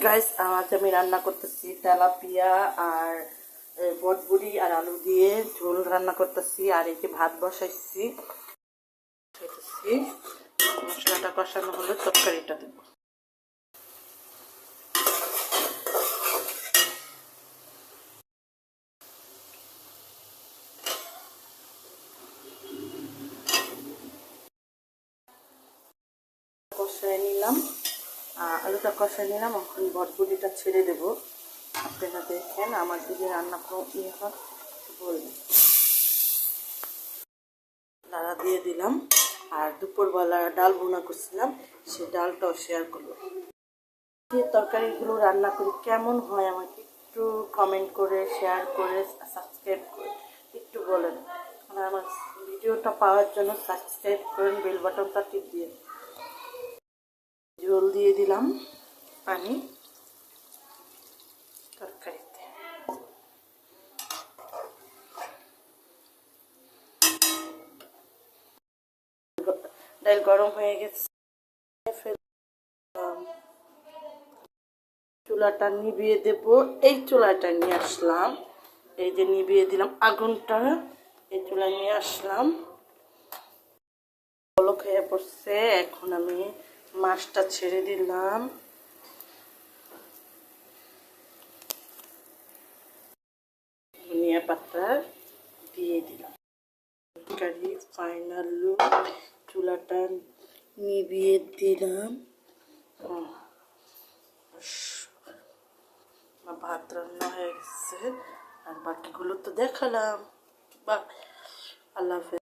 Guys, আজ আমি রান্না করতেছি তেলাপিয়া আর বটবুড়ি আর আলু দিয়ে ঝোল রান্না করতেছি। আর এই যে ভাত বসাইছি, মশলাটা কষানো হলে তরকারিটা দেবো। কষায় নিলাম, আলুটা কষায় নিলাম। এখন বটবুড়িটা ছেড়ে দেবো। আপনারা দেখেন, আমার যদি রান্না ইয়ে হয় বলবেন। নাড়া দিয়ে দিলাম। আর দুপুরবেলা ডাল বোনা করছিলাম, সেই ডালটাও শেয়ার করলো। যে তরকারিগুলো রান্না করি কেমন হয় আমাকে একটু কমেন্ট করে, শেয়ার করে, সাবস্ক্রাইব করে একটু বলেন। মানে আমার ভিডিওটা পাওয়ার জন্য সাবস্ক্রাইব করেন, বেল বাটনটা টিপ দিয়ে। ঝোল দিয়ে দিলাম পানি তরকারিতে। ডাল গরম হয়ে গেছে, চুলাটা নিভিয়ে দেব। এই চুলাটা নিয়ে আসলাম, এই যে নিভিয়ে দিলাম আগুনটা, এই চুলা নিয়ে আসলাম। বলক হয়ে পড়ছে, এখন আমি মাছটা ছেড়ে দিলাম। ধনিয়া পাতা দিয়ে দিলাম। তরকারি ফাইনাল লুক, চুলাটা নিভিয়ে দিলাম। ভাত রান্না হয়ে গেছে, আর বাকিগুলো তো দেখালাম। বা আল্লাহ হাফেজ।